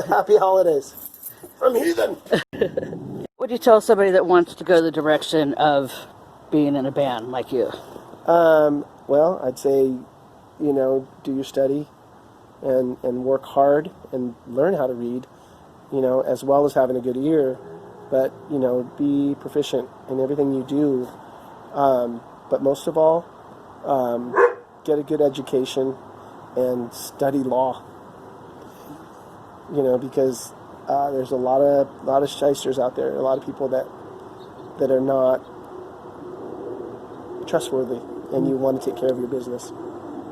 Happy holidays from Heathen. What do you tell somebody that wants to go the direction of being in a band like you? Well, I'd say, do your study and work hard and learn how to read, as well as having a good ear. But, be proficient in everything you do. But most of all, get a good education and study law. Because there's a lot of shysters out there, a lot of people that are not trustworthy, and you want to take care of your business.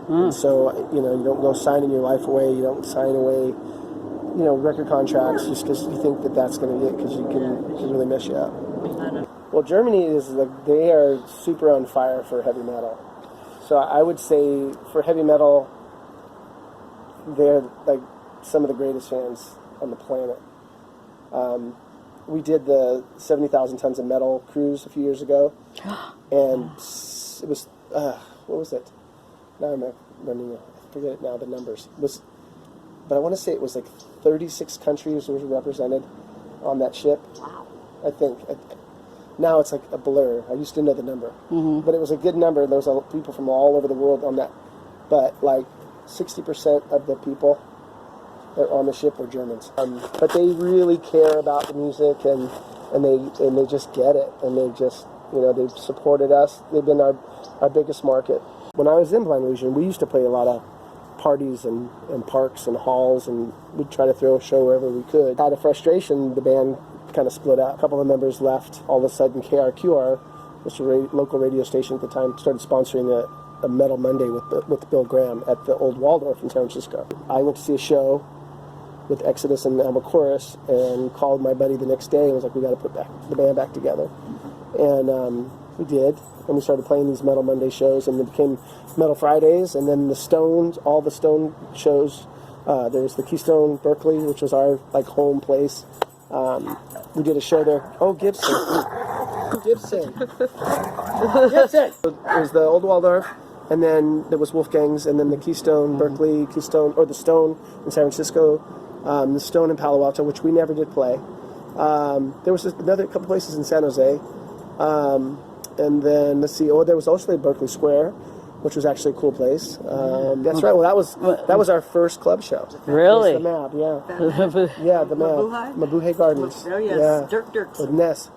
And so, you don't go signing your life away. You don't sign away, record contracts just because you think that's going to get, because it can really mess you up. Well, Germany they are super on fire for heavy metal. So I would say for heavy metal, they're like some of the greatest fans on the planet. We did the 70,000 Tons of Metal cruise a few years ago, and it was, what was it? Now I'm running, I forget it now, the numbers. But I want to say it was like 36 countries were represented on that ship. Wow. I think. Now it's like a blur. I used to know the number. But it was a good number. There was people from all over the world on that. But like 60% of the people that were on the ship were Germans. But they really care about the music, and they just get it. And they just, they've supported us. They've been our biggest market. When I was in Blind Illusion, we used to play a lot of parties and parks and halls, and we'd try to throw a show wherever we could. Out of frustration, the band kind of split up. A couple of members left. All of a sudden, KRQR, which was a local radio station at the time, started sponsoring a Metal Monday with Bill Graham at the Old Waldorf in San Francisco. I went to see a show with Exodus and Alma Chorus, and called my buddy the next day and was like, we got to put the band back together. And we did. And we started playing these Metal Monday shows, and it became Metal Fridays, and then the Stones, all the Stone shows. There was the Keystone Berkeley, which was our home place. We did a show there. Oh, Gibson. Gibson. It was the Old Waldorf, and then there was Wolfgang's, and then the Keystone Berkeley, the Stone in San Francisco, the Stone in Palo Alto, which we never did play. There was another couple places in San Jose. And then, let's see, there was also Berkeley Square, which was actually a cool place. That's right, well, that was our first club show. Really? The Mab, yeah. Yeah, the Mab. Mabuhay Gardens. Oh, yes, yeah. Dirk. With Ness.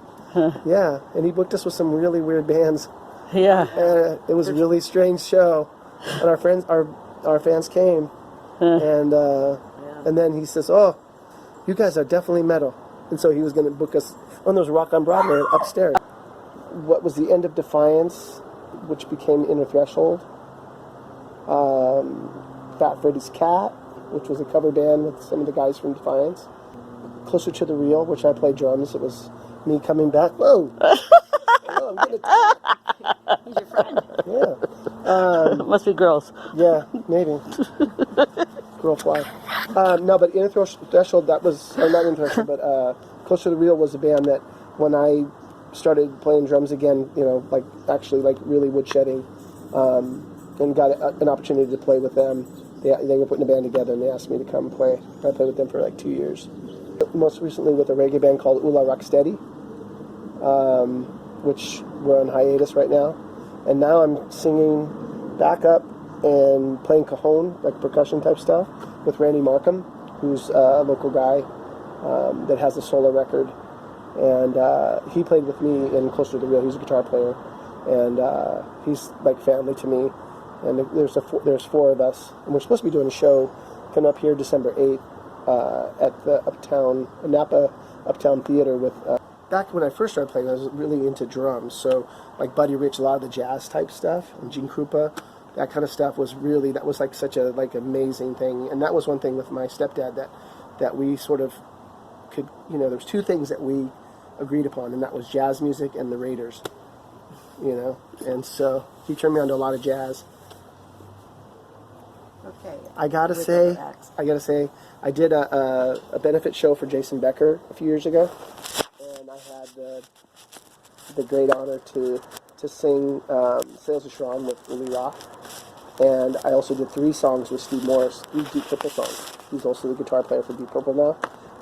Yeah, and he booked us with some really weird bands. Yeah. It was a really strange show. And our fans came. And then he says, oh, you guys are definitely metal. And so he was going to book us, there was Rock on Broadway upstairs. What was the end of Defiance, which became Inner Threshold. Fat Freddy's Cat, which was a cover band with some of the guys from Defiance. Closer to the Real, which I played drums. It was me coming back. Whoa! Hello, I'm getting attacked. He's your friend. Yeah. Must be girls. Yeah, maybe. Girl fly. No, but Inner Threshold, that was, not Inner Threshold, but Closer to the Real was a band that when I started playing drums again, actually really woodshedding, and got an opportunity to play with them. They were putting a band together, and they asked me to come play. I played with them for 2 years. Most recently with a reggae band called Ula Rocksteady, which we're on hiatus right now. And now I'm singing backup and playing cajon, percussion type stuff, with Randy Markham, who's a local guy that has a solo record. And he played with me in Closer to the Real. He's a guitar player, and he's like family to me. And there's four of us, and we're supposed to be doing a show coming up here December 8th at the Napa Uptown Theater with. Back when I first started playing, I was really into drums. So like Buddy Rich, a lot of the jazz type stuff, and Gene Krupa, that kind of stuff was such a amazing thing. And that was one thing with my stepdad that we sort of could, there was two things that we agreed upon, and that was jazz music and the Raiders, and so he turned me on to a lot of jazz. Okay. I gotta say, I did a benefit show for Jason Becker a few years ago, and I had the great honor to sing Sails of Shran with Lee Roth, and I also did 3 songs with Steve Morris, 3 Deep Purple songs. He's also the guitar player for Deep Purple now.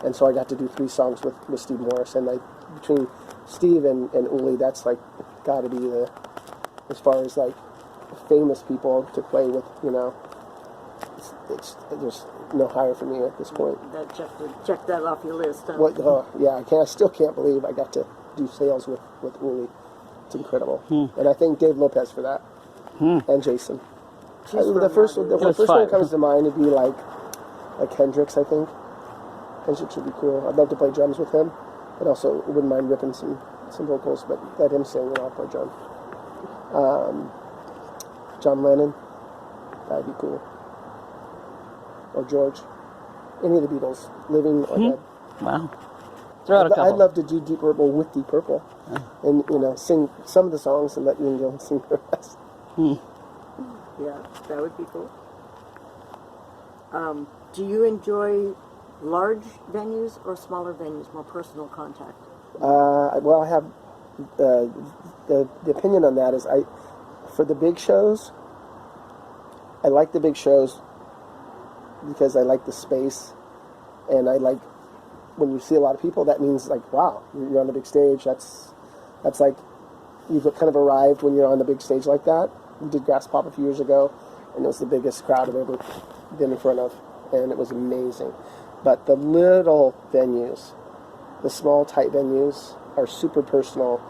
And so I got to do 3 songs with Steve Morris. And between Steve and Uli, that's like got to be the, as far as like famous people to play with, you know, there's no higher for me at this point. Check that off your list. Huh? Yeah, I still can't believe I got to do sales with Uli. It's incredible. And I thank Dave Lopez for that. And Jason. The first one that comes to mind would be like Hendrix, I think. Hendrix would be cool. I'd love to play drums with him, but also wouldn't mind ripping some vocals, but let him sing and I'll play drum. John Lennon, that'd be cool. Or George. Any of the Beatles, living or dead. Wow. Throw out a couple. I'd love to do Deep Purple with Deep Purple, and you know, sing some of the songs and let Ian Gillan sing the rest. Yeah, that would be cool. Do you enjoy large venues or smaller venues, more personal contact? Well, I have the opinion on that is for the big shows, I like the big shows because I like the space, and I like when you see a lot of people. That means like, wow, you're on the big stage. That's like you've kind of arrived when you're on the big stage like that. We did Grass Pop a few years ago, and it was the biggest crowd I've ever been in front of, and it was amazing. But the little venues, the small, tight venues, are super personal,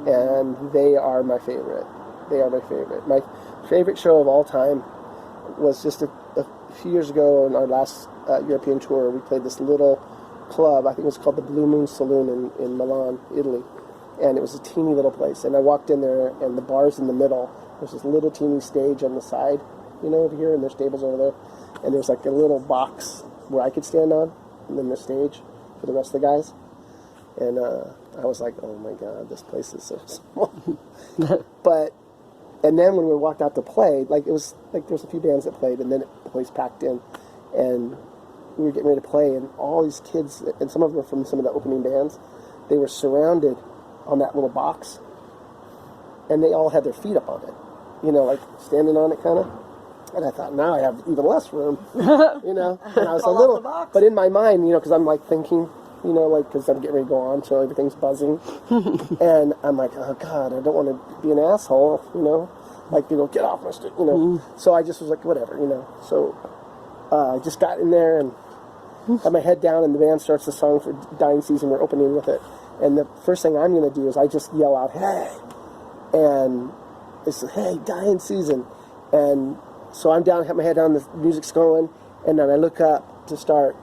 and they are my favorite. They are my favorite. My favorite show of all time was just a few years ago on our last European tour. We played this little club, I think it was called the Blue Moon Saloon in Milan, Italy, and it was a teeny little place. And I walked in there, and the bar's in the middle. There's this little teeny stage on the side, you know, over here, and there's tables over there. And there's like a little box where I could stand on, and then the stage for the rest of the guys. And I was like, oh my God, this place is so small. And then when we walked out to play, like it was like there was a few bands that played, and then the place packed in, and we were getting ready to play, and all these kids, and some of them were from some of the opening bands, they were surrounded on that little box, and they all had their feet up on it, you know, like standing on it kind of. And I thought, now I have even less room, you know. And I was a little, but in my mind, you know, because I'm like thinking, you know, like because I'm getting ready to go on, so everything's buzzing, and I'm like, oh God, I don't want to be an asshole, you know, like you know, get off my stick, you know. So I just was like, whatever, you know. So I just got in there and had my head down, and the band starts the song for Dying Season. We're opening with it, and the first thing I'm going to do is I just yell out, hey, and it's hey, Dying Season, and so I'm down, have my head down, the music's going, and then I look up to start,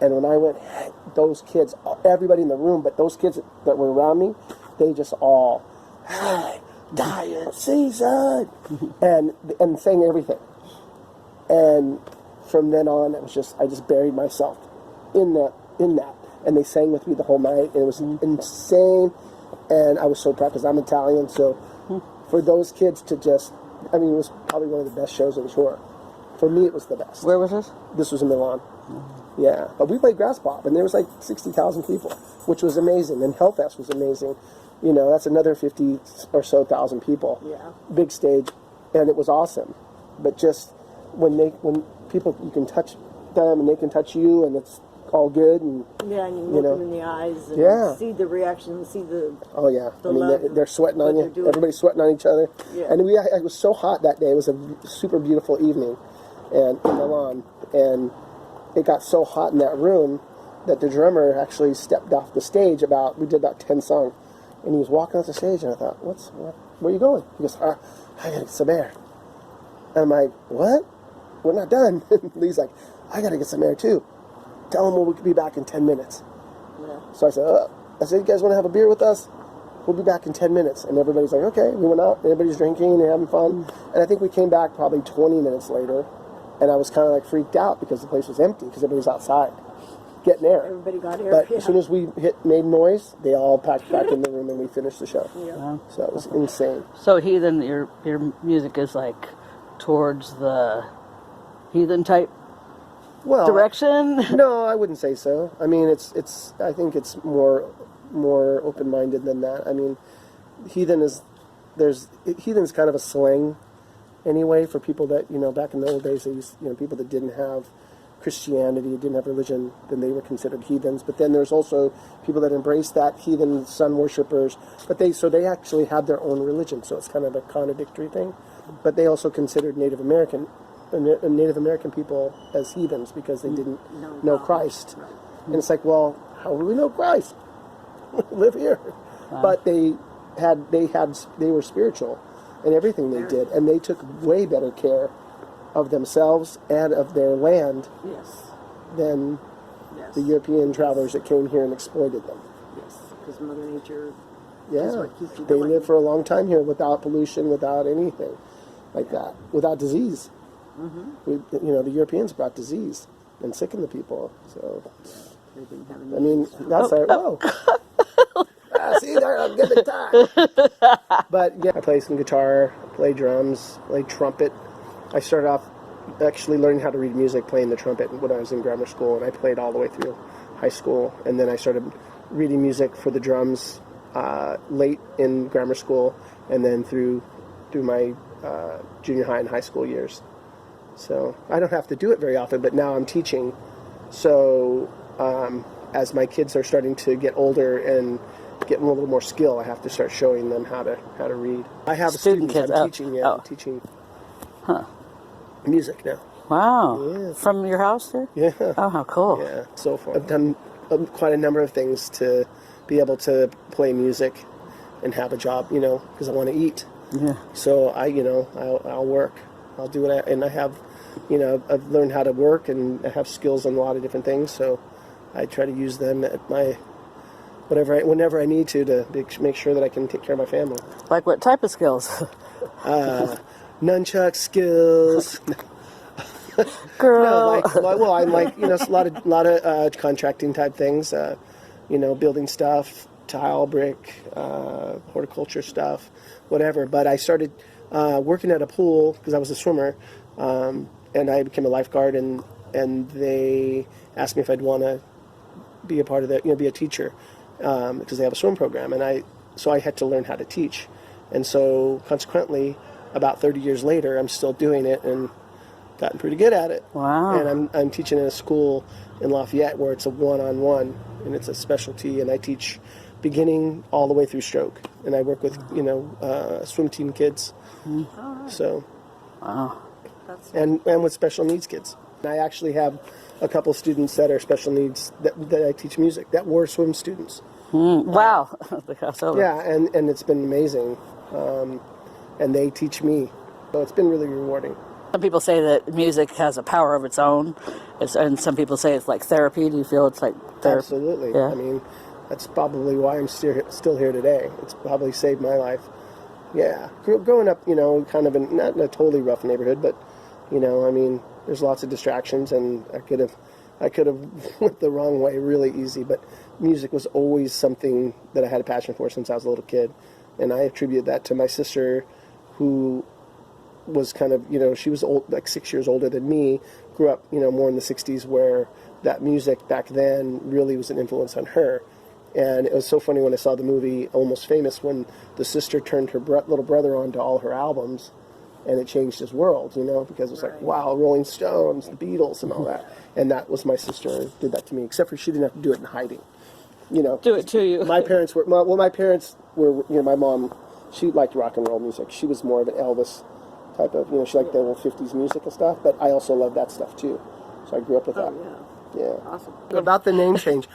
and when I went, hey, those kids, everybody in the room, but those kids that were around me, they just all, hey, Dying Season, and sang everything. And from then on, it was just, I just buried myself in that, and they sang with me the whole night, and it was insane, and I was so proud, because I'm Italian, so for those kids to just, I mean, it was probably one of the best shows of the tour. For me, it was the best. Where was this? This was in Milan. Yeah, but we played Grass Pop, and there was like 60,000 people, which was amazing. And Hellfest was amazing. You know, that's another 50 or so thousand people. Yeah. Big stage, and it was awesome. But just when people, you can touch them and they can touch you, and it's all good. And yeah, and you look them in the eyes and see the reaction, see the I mean, they're sweating on you. Everybody's sweating on each other. Yeah. And it was so hot that day. It was a super beautiful evening, and in Milan, and it got so hot in that room that the drummer actually stepped off the stage. We did about 10 songs, and he was walking off the stage, and I thought, where are you going? He goes, I gotta get some air. And I'm like, what? We're not done. And he's like, I gotta get some air too. Tell them we could be back in 10 minutes. Yeah. So I said, you guys want to have a beer with us? We'll be back in 10 minutes. And everybody's like, okay. We went out, everybody's drinking and having fun. And I think we came back probably 20 minutes later, and I was kind of like freaked out because the place was empty, because everybody was outside getting air. Everybody got air. But as soon as we made noise, they all packed back in the room, and we finished the show. Yeah. Wow. So it was insane. So Heathen, your music is like towards the Heathen type direction? No, I wouldn't say so. I mean, it's. I think it's more open-minded than that. I mean, Heathen's kind of a slang anyway for people that, you know, back in the old days, they used, you know, people that didn't have Christianity, didn't have religion, then they were considered heathens. But then there's also people that embrace that, heathen sun worshippers. But they actually had their own religion, so it's kind of a contradictory thing. But they also considered Native American people as heathens because they didn't know Christ. Right. And it's like, well, how will we know Christ? Live here. Wow. But they were spiritual in everything they did, and they took way better care of themselves and of their land Yes. than Yes. the European travelers that came here and exploited them. Yes. Because Mother Nature. Yeah, what keeps you they going. lived for a long time here without pollution, without anything like that, without disease. The Europeans brought disease and sickened the people. So, They didn't have I mean, that's like, whoa. See there, I'm getting tired. But yeah, I play some guitar, play drums, play trumpet. I started off actually learning how to read music playing the trumpet when I was in grammar school, and I played all the way through high school. And then I started reading music for the drums late in grammar school, and then through my junior high and high school years. So I don't have to do it very often, but now I'm teaching. So as my kids are starting to get older and getting a little more skill, I have to start showing them how to read. I have Student students. kids. I'm teaching. I'm teaching music now. Wow. Yeah. From your house there? Yeah. Oh, how cool. Yeah. So far, I've done quite a number of things to be able to play music and have a job. Because I want to eat. Yeah. So I'll work. I'll do it, and I have, I've learned how to work, and I have skills on a lot of different things. So I try to use them at my whenever I need to make sure that I can take care of my family. Like what type of skills? Nunchuck skills. Girl. No, I'm like a lot of contracting type things. Building stuff, tile, brick, horticulture stuff, whatever. But I started working at a pool because I was a swimmer, and I became a lifeguard, and they asked me if I'd want to be a part of that, be a teacher, because they have a swim program, and so I had to learn how to teach, and so consequently, about 30 years later, I'm still doing it and gotten pretty good at it. Wow. And I'm teaching in a school in Lafayette where it's a one-on-one, and it's a specialty, and I teach beginning all the way through stroke, and I work with swim team kids. So, Wow. and with special needs kids. And I actually have a couple students that are special needs that I teach music that were swim students. Wow. The crossover. Yeah, and it's been amazing, and they teach me, so it's been really rewarding. Some people say that music has a power of its own, and some people say it's like therapy. Do you feel it's like therapy? Absolutely. Yeah. I mean, that's probably why I'm still here today. It's probably saved my life. Yeah, growing up, kind of not in a totally rough neighborhood, but I mean, there's lots of distractions, and I could have went the wrong way really easy. But music was always something that I had a passion for since I was a little kid, and I attribute that to my sister, who was kind of she was old, like 6 years older than me, grew up more in the 60s, where that music back then really was an influence on her. And it was so funny when I saw the movie Almost Famous, when the sister turned her little brother on to all her albums, and it changed his world, because it was like, wow, Rolling Stones, the Beatles, and all that. And that was my sister did that to me, except for she didn't have to do it in hiding. Do it to you. My parents were, my parents were, my mom, she liked rock and roll music. She was more of an Elvis type of, she liked the old 50s music and stuff, but I also loved that stuff too. So I grew up with that. Yeah. Yeah. Awesome. About the name change.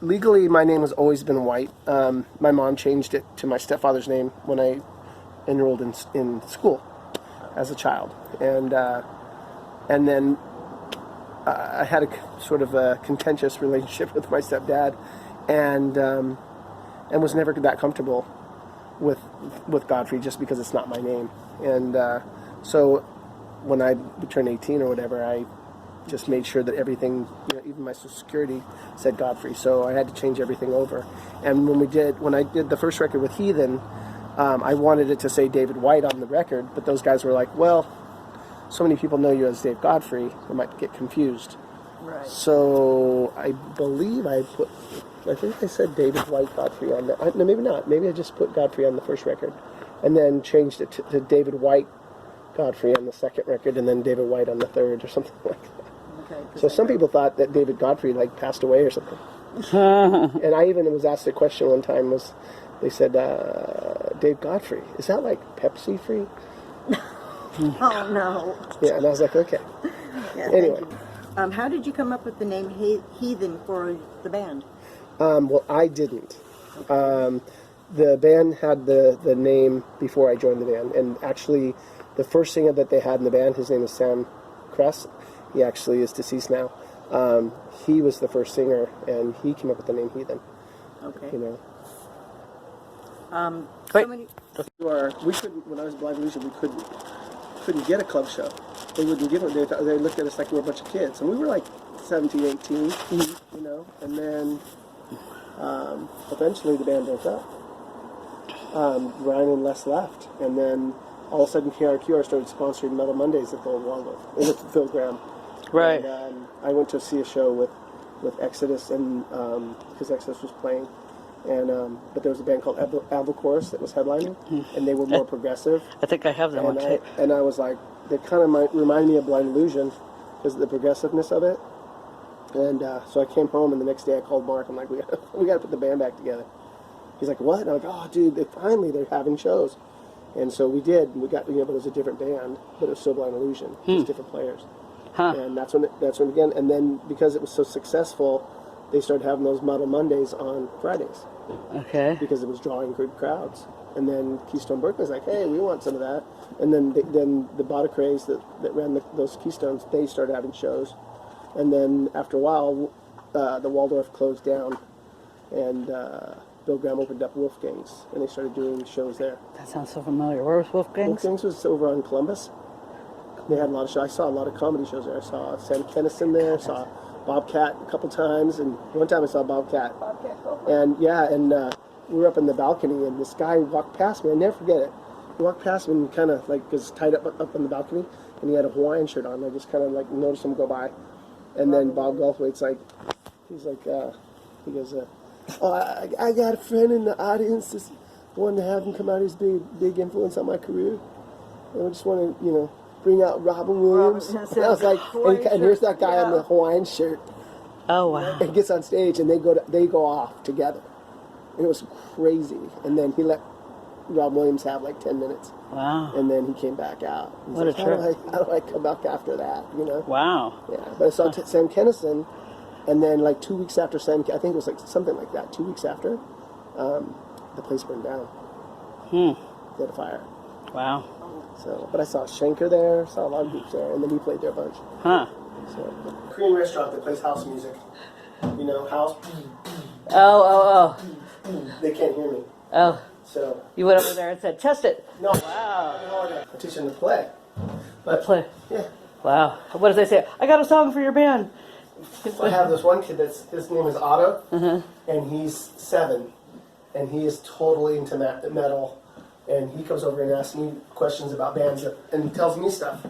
Legally, my name has always been White. My mom changed it to my stepfather's name when I enrolled in school as a child, and then I had a sort of a contentious relationship with my stepdad, and was never that comfortable with Godfrey just because it's not my name. And so when I turned 18 or whatever, I just made sure that everything, even my Social Security said Godfrey. So I had to change everything over. And when I did the first record with Heathen, I wanted it to say David White on the record, but those guys were like, well, so many people know you as Dave Godfrey, they might get confused. Right. So I believe I think I said David White Godfrey on that. No, maybe not. Maybe I just put Godfrey on the first record, and then changed it to David White Godfrey on the second record, and then David White on the third, or something like that. Okay. So some people thought that David Godfrey like passed away or something. And I even was asked a question one time. They said, Dave Godfrey, is that like Pepsi free? Oh no. Yeah, and I was like, okay. Yeah, Anyway. thank you. How did you come up with the name Heathen for the band? Well, I didn't. The band had the name before I joined the band, and actually, the first singer that they had in the band, his name is Sam Kress. He actually is deceased now. He was the first singer, and he came up with the name Heathen. Okay. You know. So many. We couldn't. When I was at Blind Illusion, we couldn't get a club show. They wouldn't give it. They looked at us like we were a bunch of kids, and we were like 17, 18. You know, and then eventually the band broke up. Ryan and Les left, and then all of a sudden KRQR started sponsoring Metal Mondays at the old Waldorf with Phil Graham. Right. And I went to see a show with Exodus, and because Exodus was playing, and but there was a band called Albacore that was headlining, and they were more progressive. I think I have them on tape. And I was like, they kind of remind me of Blind Illusion because of the progressiveness of it. And so I came home, and the next day I called Mark. I'm like, we got to put the band back together. He's like, what? And I'm like, oh, dude, they're having shows. And so we did. And we got, but it was a different band, but it was still Blind Illusion, just different players. Huh. And that's when it began. And then because it was so successful, they started having those Metal Mondays on Fridays Okay. because it was drawing good crowds. And then Keystone Berkeley's like, hey, we want some of that. And then the Bodicrays that ran those Keystones, they started having shows. And then after a while, the Waldorf closed down, and Bill Graham opened up Wolfgang's, and they started doing shows there. That sounds so familiar. Where was Wolfgang's? Wolfgang's was over on Columbus. They had a lot of shows. I saw a lot of comedy shows there. I saw Sam Kennison there. I saw Bobcat a couple times, and one time I saw Bobcat. And we were up in the balcony, and this guy walked past me. I never forget it. He walked past me and kind of like was tied up on the balcony, and he had a Hawaiian shirt on. I just kind of like noticed him go by. And then Bob Goldthwait's like, he goes, oh, I got a friend in the audience, just wanted to have him come out. He's big influence on my career. And I just want to, bring out Robin Williams. And I was like, and here's that guy in the Hawaiian shirt. Oh, wow. And he gets on stage, and they go off together. And it was crazy. And then he let Rob Williams have like 10 minutes. Wow. And then he came back out. He's What like, a trip. how do I come back after that, Wow. Yeah, but I saw Sam Kennison, and then like 2 weeks after I think it was like something like that. 2 weeks after, the place burned down. They had a fire. Wow. So, but I saw Schenker there, saw a lot of groups there, and then he played there a bunch. Huh. So, Korean restaurant that plays house music. House. Oh. They can't hear me. Oh. So. You went over there and said, test it. No. Wow. I teach them to play. But Play. yeah. Wow. What did they say? I got a song for your band. I have this one kid his name is Otto, and he's 7, and he is totally into metal, and he comes over and asks me questions about bands, and he tells me stuff.